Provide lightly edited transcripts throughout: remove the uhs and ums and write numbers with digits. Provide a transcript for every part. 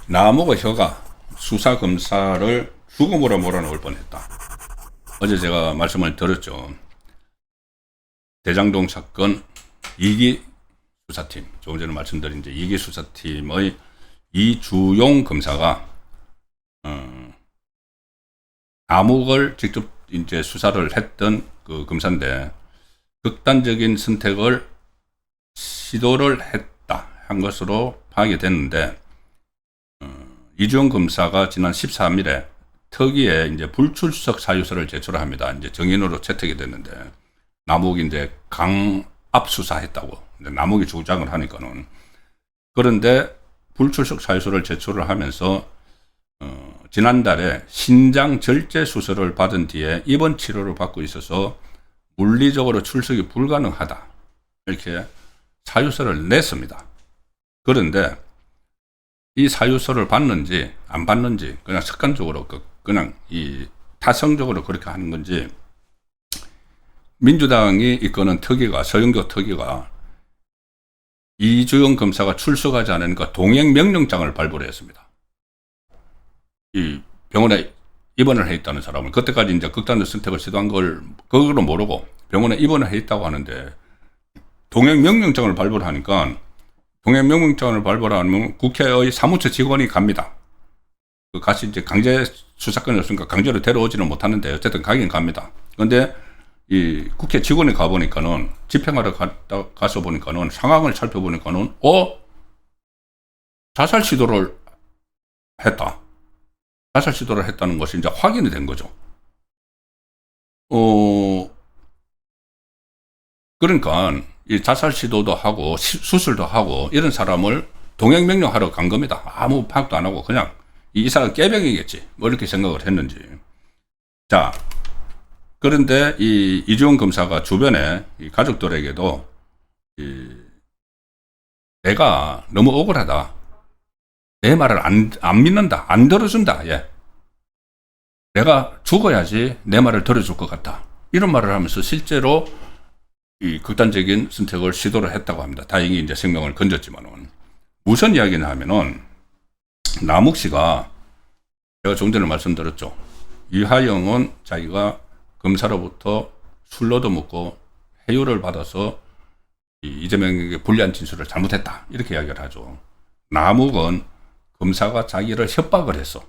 남욱의 혀가 수사검사를 죽음으로 몰아넣을 뻔했다. 어제 제가 말씀을 드렸죠. 대장동 사건 2기 수사팀, 조금 전에 말씀드린 이제 2기 수사팀의 이주용 검사가 남욱을 직접 이제 수사를 했던 그 검사인데, 극단적인 선택을 시도를 한 것으로 파악이 됐는데, 이주용 검사가 지난 13일에 특위에 이제 불출석 사유서를 제출합니다. 이제 정인으로 채택이 됐는데, 남욱이 이제 강압 수사했다고 남욱이 주장을 하니까는. 그런데 불출석 사유서를 제출을 하면서 지난달에 신장 절제 수술을 받은 뒤에 입원 치료를 받고 있어서 물리적으로 출석이 불가능하다, 이렇게 사유서를 냈습니다. 그런데 이 사유서를 받는지 안 받는지, 그냥 습관적으로 그냥 이 타성적으로 그렇게 하는 건지, 민주당이 이끄는 특위가, 서영교 특위가 이주용 검사가 출석하지 않으니까 동행 명령장을 발부를 했습니다. 이 병원에 입원을 해 있다는 사람을, 그때까지 이제 극단적 선택을 시도한 걸 그거로 모르고 병원에 입원을 해 있다고 하는데, 동행 명령장을 발부를 하니까, 동행 명령장을 발부를 하면 국회의 사무처 직원이 갑니다. 같이 이제 강제 수사권이었으니까 강제로 데려오지는 못하는데 어쨌든 가긴 갑니다. 그런데 이 국회 직원이 가보니까는, 집행하러 가서 보니까는, 상황을 살펴보니까는, 자살 시도를 했다. 자살 시도를 했다는 것이 이제 확인이 된 거죠. 그러니까 이 자살 시도도 하고 수술도 하고 이런 사람을 동행 명령하러 간 겁니다. 아무 파악도 안 하고 그냥 이 사람 깨병이겠지, 뭐 이렇게 생각을 했는지. 자, 그런데 이 이주용 검사가 주변에 이 가족들에게도 내가 너무 억울하다, 내 말을 안 믿는다, 안 들어준다, 내가 죽어야지 내 말을 들어줄 것 같다, 이런 말을 하면서 실제로 이 극단적인 선택을 시도를 했다고 합니다. 다행히 이제 생명을 건졌지만은. 무슨 이야기냐 하면은, 남욱 씨가, 제가 좀 전에 말씀드렸죠. 이하영은 자기가 검사로부터 술로도 먹고 해유를 받아서 이재명에게 불리한 진술을 잘못했다, 이렇게 이야기를 하죠. 남욱은 검사가 자기를 협박을 했어.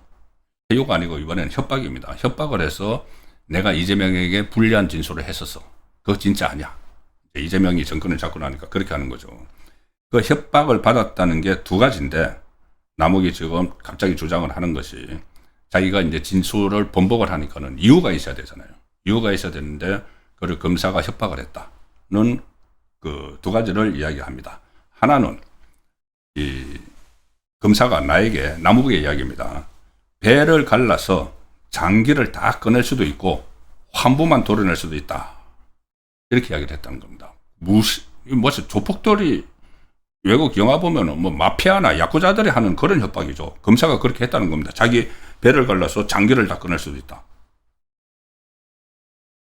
해유가 아니고 이번에는 협박입니다. 협박을 해서 내가 이재명에게 불리한 진술을 했었어. 그거 진짜 아니야. 이재명이 정권을 잡고 나니까 그렇게 하는 거죠. 그 협박을 받았다는 게 두 가지인데, 남욱이 지금 갑자기 주장을 하는 것이, 자기가 이제 진술을 번복을 하니까는 이유가 있어야 되잖아요. 이유가 있어야 되는데, 그걸 검사가 협박을 했다는 그 두 가지를 이야기합니다. 하나는 이 검사가 나에게, 남욱의 이야기입니다. 배를 갈라서 장기를 다 꺼낼 수도 있고 환부만 도려낼 수도 있다, 이렇게 이야기를 했다는 겁니다. 무슨 조폭들이 외국 영화 보면은 뭐 마피아나 야쿠자들이 하는 그런 협박이죠. 검사가 그렇게 했다는 겁니다. 자기 배를 갈라서 장기를 다 꺼낼 수도 있다.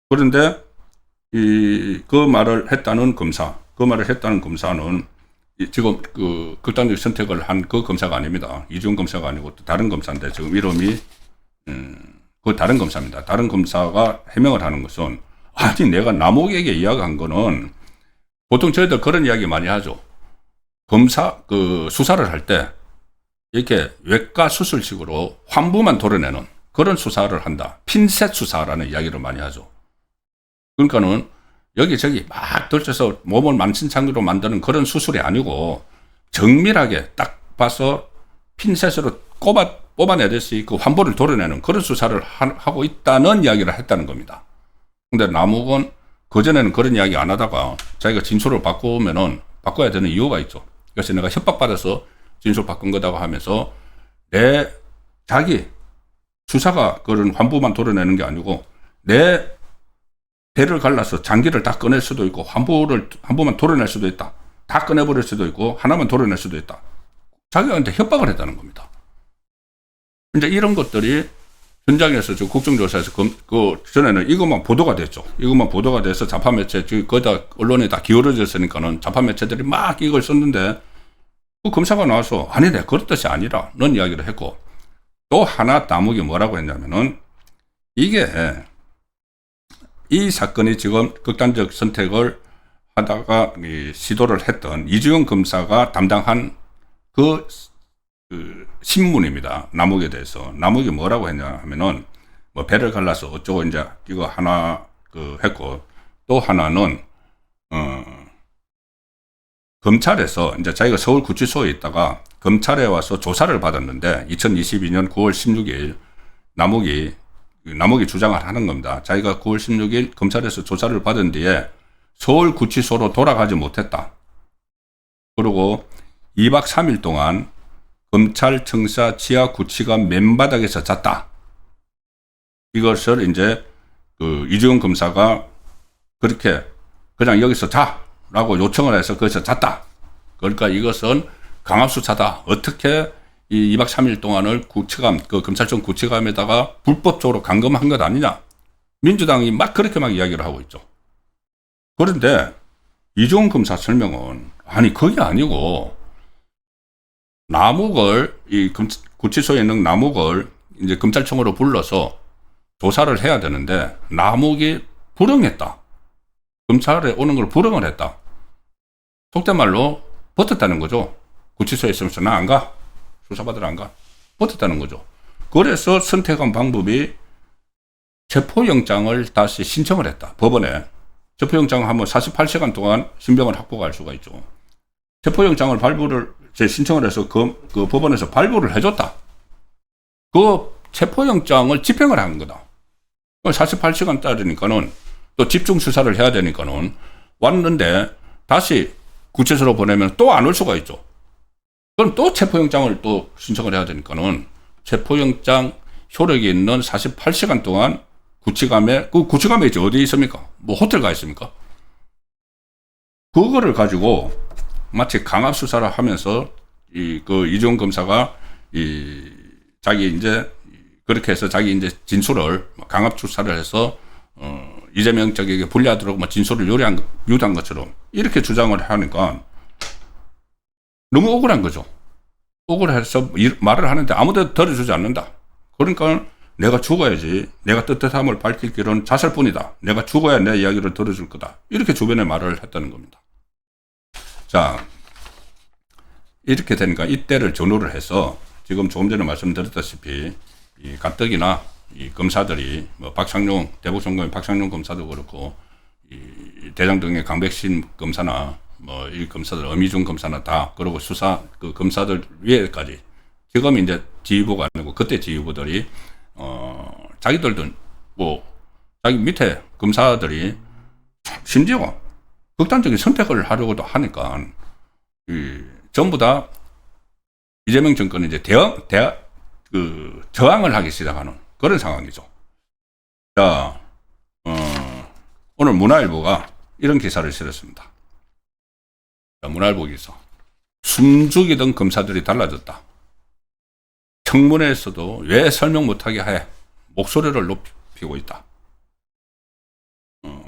그런데 그 말을 했다는 검사는 지금 그 극단적 선택을 한 그 검사가 아닙니다. 이주용 검사가 아니고 또 다른 검사인데, 지금 이름이 그 다른 검사입니다. 다른 검사가 해명을 하는 것은, 아니 내가 남욱에게 이야기한 거는, 보통 저희들 그런 이야기 많이 하죠. 검사 수사를 할 때 이렇게 외과 수술식으로 환부만 도려내는 그런 수사를 한다, 핀셋 수사라는 이야기를 많이 하죠. 그러니까는 여기저기 막 돌쳐서 몸을 만신창이로 만드는 그런 수술이 아니고, 정밀하게 딱 봐서 핀셋으로 뽑아내듯이 그 환부를 도려내는 그런 수사를 하고 있다는 이야기를 했다는 겁니다. 근데 남욱은 그전에는 그런 이야기 안 하다가 자기가 진술을 바꿔야 되는 이유가 있죠. 그래서 내가 협박받아서 진술 바꾼 거다고 하면서, 자기 수사가 그런 환부만 도려내는 게 아니고, 내 배를 갈라서 장기를 다 꺼낼 수도 있고 환부만 도려낼 수도 있다, 다 꺼내버릴 수도 있고 하나만 도려낼 수도 있다, 자기한테 협박을 했다는 겁니다. 이제 이런 것들이 현장에서 저 국정조사에서 그 전에는 이것만 보도가 됐죠. 이것만 보도가 돼서 좌파 매체, 거기다 언론에 다 기울어졌으니까는 좌파 매체들이 막 이걸 썼는데 그 검사가 나와서 아니네, 그런 뜻이 아니라는 이야기를 했고, 또 하나 남욱이 뭐라고 했냐면은 이게 이 사건이 지금 극단적 선택을 하다가 시도를 했던 이주영 검사가 담당한 그 신문입니다. 남욱에 대해서. 남욱이 뭐라고 했냐 하면은 뭐 배를 갈라서 어쩌고 이제 이거 하나 했고, 또 하나는 검찰에서 이제 자기가 서울구치소에 있다가 검찰에 와서 조사를 받았는데 2022년 9월 16일 남욱이 주장을 하는 겁니다. 자기가 9월 16일 검찰에서 조사를 받은 뒤에 서울구치소로 돌아가지 못했다. 그리고 2박 3일 동안 검찰청사 지하구치관 맨바닥에서 잤다. 이것을 이제 이주영 검사가 그렇게 그냥 여기서 자라고 요청을 해서 거기서 잤다. 그러니까 이것은 강압수사다. 어떻게 이 2박 3일 동안을 검찰청 구치감에다가 불법적으로 감금한 것 아니냐. 민주당이 막 그렇게 막 이야기를 하고 있죠. 그런데 이주영 검사 설명은 아니 그게 아니고 남욱을 구치소에 있는 남욱을 이제 검찰청으로 불러서 조사를 해야 되는데 남욱이 불응했다. 검찰에 오는 걸 불응을 했다. 속된 말로 버텼다는 거죠. 구치소에 있으면서 나 안 가. 수사받으러 안 가. 버텼다는 거죠. 그래서 선택한 방법이 체포영장을 다시 신청을 했다. 법원에. 체포영장을 하면 48시간 동안 신병을 확보할 수가 있죠. 체포영장을 신청을 해서 그 법원에서 발부를 해줬다. 그 체포영장을 집행을 한 거다. 48시간 따르니까는 또 집중 수사를 해야 되니까는 왔는데 다시 구치소로 보내면 또 안 올 수가 있죠. 그럼 또 체포영장을 또 신청을 해야 되니까는 체포영장 효력이 있는 48시간 동안 구치감에 이제 어디에 있습니까? 뭐 호텔 가 있습니까? 그거를 가지고 마치 강압수사를 하면서 이주영 검사가 자기 이제 그렇게 해서 자기 이제 진술을 강압수사를 해서 이재명 쪽에게 불리하도록 진술을 유도한 것처럼 이렇게 주장을 하니까 너무 억울한 거죠. 억울해서 말을 하는데 아무데도 들어주지 않는다. 그러니까 내가 죽어야지. 내가 떳떳함을 밝힐 길은 자살뿐이다. 내가 죽어야 내 이야기를 들어줄 거다. 이렇게 주변에 말을 했다는 겁니다. 자, 이렇게 되니까 이때를 전후를 해서 지금 조금 전에 말씀드렸다시피 이 가뜩이나 이 검사들이 뭐 대북송검의 박상용 검사도 그렇고 이 대장동의 강백신 검사나 뭐 이 검사들 엄희중 검사나 다 그리고 수사 검사들 위에까지 지금 이제 지휘부가 아니고 그때 지휘부들이 자기들도 뭐 자기 밑에 검사들이 심지어 극단적인 선택을 하려고도 하니까 전부 다 이재명 정권은 이제 저항을 하기 시작하는 그런 상황이죠. 자, 오늘 문화일보가 이런 기사를 실었습니다. 자, 문화일보 기사. 숨죽이던 검사들이 달라졌다. 청문회에서도 왜 설명 못하게 해 목소리를 높이고 있다.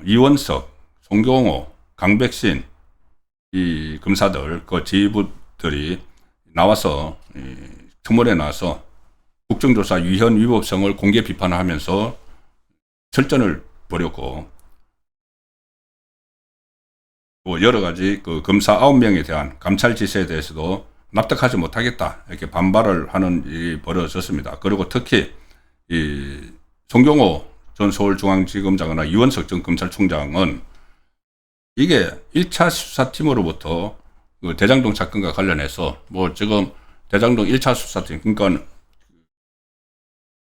이원석, 송경호, 강백신 이 검사들 그 지휘부들이 나와서 청문회에 나와서 국정조사 위헌 위법성을 공개 비판을 하면서 설전을 벌였고 또 여러 가지 그 검사 9명에 대한 감찰 지시에 대해서도 납득하지 못하겠다 이렇게 반발을 하는 일이 벌어졌습니다. 그리고 특히 이 송경호 전 서울중앙지검장이나 이원석 전 검찰총장은 이게 1차 수사팀으로부터 그 대장동 사건과 관련해서 뭐 지금 대장동 1차 수사팀 그러니까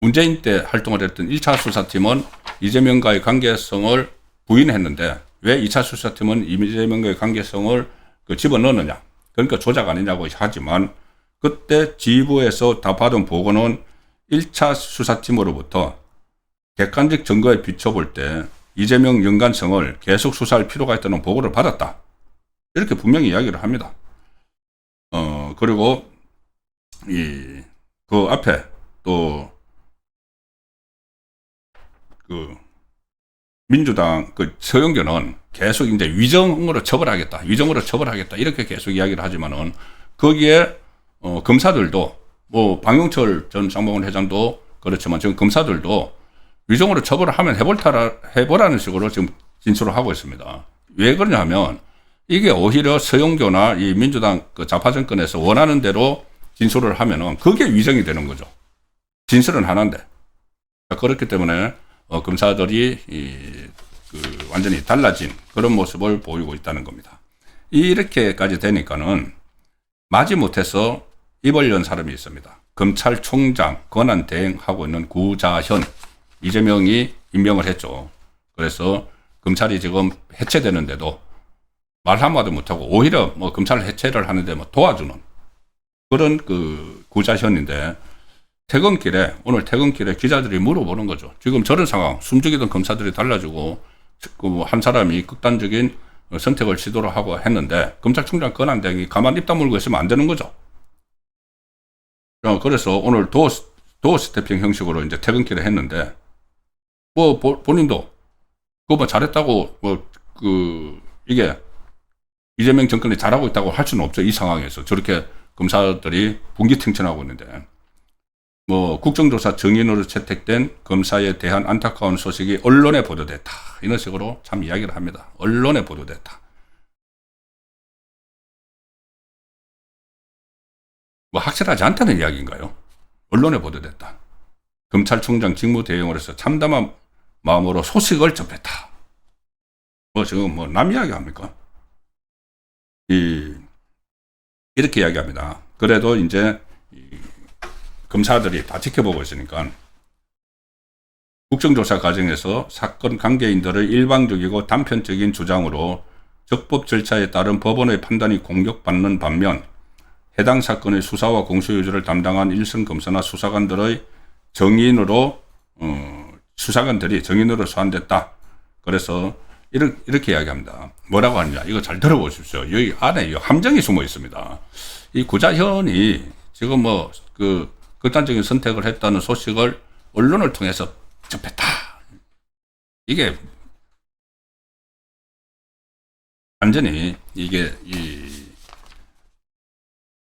문재인 때 활동을 했던 1차 수사팀은 이재명과의 관계성을 부인했는데 왜 2차 수사팀은 이재명과의 관계성을 집어넣느냐. 그러니까 조작 아니냐고 하지만 그때 지휘부에서 다 받은 보고는 1차 수사팀으로부터 객관적 증거에 비춰볼 때 이재명 연관성을 계속 수사할 필요가 있다는 보고를 받았다. 이렇게 분명히 이야기를 합니다. 그리고 그 앞에 또 그 민주당 그 서영교는 계속 이제 위정으로 처벌하겠다, 위정으로 처벌하겠다 이렇게 계속 이야기를 하지만은 거기에 검사들도 뭐 방용철 전 쌍방울 회장도 그렇지만 지금 검사들도 위정으로 처벌을 하면 해보라는 식으로 지금 진술을 하고 있습니다. 왜 그러냐면 이게 오히려 서영교나 이 민주당 그 좌파 정권에서 원하는 대로 진술을 하면은 그게 위정이 되는 거죠. 진술은 하나인데. 그렇기 때문에 검사들이 완전히 달라진 그런 모습을 보이고 있다는 겁니다. 이렇게까지 되니까는 마지못해서 입을 연 사람이 있습니다. 검찰총장 권한 대행하고 있는 구자현, 이재명이 임명을 했죠. 그래서 검찰이 지금 해체되는데도 말 한마디 못하고 오히려 뭐 검찰 해체를 하는데 뭐 도와주는 그런 그 구자현인데, 오늘 퇴근길에 기자들이 물어보는 거죠. 지금 저런 상황, 숨죽이던 검사들이 달라지고 한 사람이 극단적인 선택을 시도를 하고 했는데 검찰총장 권한대행이 가만히 입 다물고 있으면 안 되는 거죠. 그래서 오늘 도어 스태핑 형식으로 이제 퇴근길에 했는데, 뭐 본인도 그거 뭐 잘했다고 이게 이재명 정권이 잘하고 있다고 할 수는 없죠. 이 상황에서 저렇게 검사들이 분기탱천하고 있는데, 뭐 국정조사 증인으로 채택된 검사에 대한 안타까운 소식이 언론에 보도됐다, 이런 식으로 참 이야기를 합니다. 언론에 보도됐다. 뭐 확실하지 않다는 이야기인가요? 언론에 보도됐다. 검찰총장 직무대행으로 해서 참담한 마음으로 소식을 접했다. 뭐 지금 뭐 남 이야기 합니까? 이렇게 이야기합니다. 그래도 이제 검사들이 다 지켜보고 있으니까 국정조사 과정에서 사건 관계인들의 일방적이고 단편적인 주장으로 적법 절차에 따른 법원의 판단이 공격받는 반면, 해당 사건의 수사와 공소유지를 담당한 일선 검사나 수사관들이 정인으로 소환됐다. 그래서 이렇게 이야기합니다. 뭐라고 하느냐, 이거 잘 들어보십시오. 여기 안에 함정이 숨어 있습니다. 이 구자현이 지금 뭐 극단적인 선택을 했다는 소식을 언론을 통해서 접했다. 이게 완전히 이게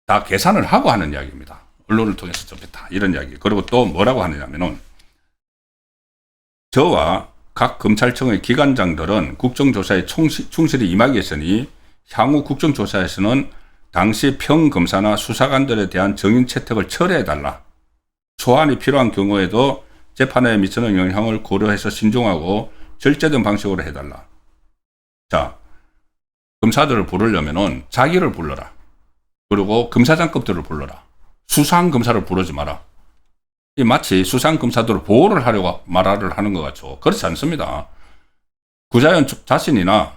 다 계산을 하고 하는 이야기입니다. 언론을 통해서 접했다, 이런 이야기. 그리고 또 뭐라고 하느냐면은, 저와 각 검찰청의 기관장들은 국정조사에 충실히 임하기 위해서니 향후 국정조사에서는 당시 평검사나 수사관들에 대한 정인 채택을 철회해달라. 소환이 필요한 경우에도 재판에 미치는 영향을 고려해서 신중하고 절제된 방식으로 해달라. 자, 검사들을 부르려면은 자기를 불러라. 그리고 검사장급들을 불러라. 수사한 검사를 부르지 마라. 마치 수사한 검사들을 보호를 하려고 말을 하는 것 같죠. 그렇지 않습니다. 구자현 자신이나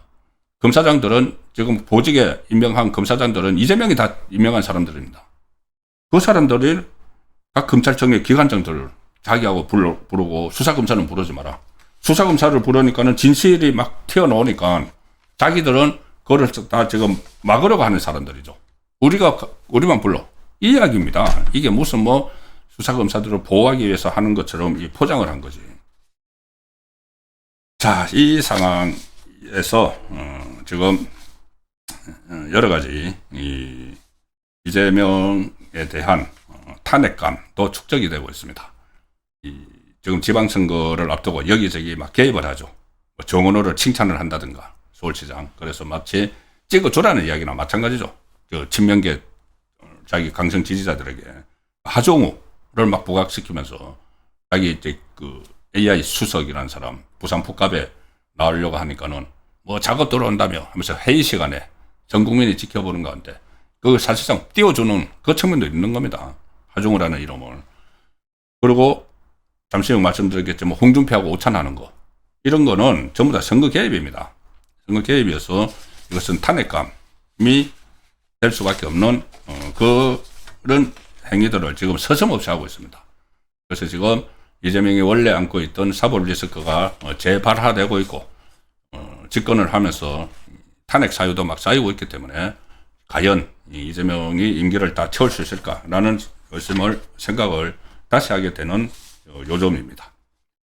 검사장들은, 지금 보직에 임명한 검사장들은 이재명이 다 임명한 사람들입니다. 그 사람들이 각 검찰청의 기관장들을 자기하고 부르고, 수사검사는 부르지 마라. 수사검사를 부르니까는 진실이 막 튀어나오니까 자기들은 그걸 다 지금 막으려고 하는 사람들이죠. 우리만 불러. 이 이야기입니다. 이게 무슨 뭐 수사검사들을 보호하기 위해서 하는 것처럼 이 포장을 한 거지. 자, 이 상황에서 지금 여러 가지 이재명에 대한 탄핵감도 축적이 되고 있습니다. 지금 지방선거를 앞두고 여기저기 막 개입을 하죠. 정원호를 칭찬을 한다든가, 서울시장. 그래서 마치 찍어주라는 이야기나 마찬가지죠. 친명계 자기 강성 지지자들에게 하정우를 막 부각시키면서 자기 이제 AI 수석이라는 사람 부산 북갑에 나오려고 하니까는 뭐 작업 들어온다며 하면서 회의 시간에 전 국민이 지켜보는 가운데 사실상 띄워주는 그 측면도 있는 겁니다. 하정우라는 이름을. 그리고 잠시 후 말씀드렸겠지만 홍준표하고 오찬하는 거, 이런 거는 전부 다 선거 개입입니다. 선거 개입이어서 이것은 탄핵감이 될 수밖에 없는 그런 행위들을 지금 서슴없이 하고 있습니다. 그래서 지금 이재명이 원래 안고 있던 사법 리스크가 재발화되고 있고, 집권을 하면서 탄핵 사유도 막 쌓이고 있기 때문에 과연 이재명이 임기를 다 채울 수 있을까라는 생각을 다시 하게 되는 요점입니다.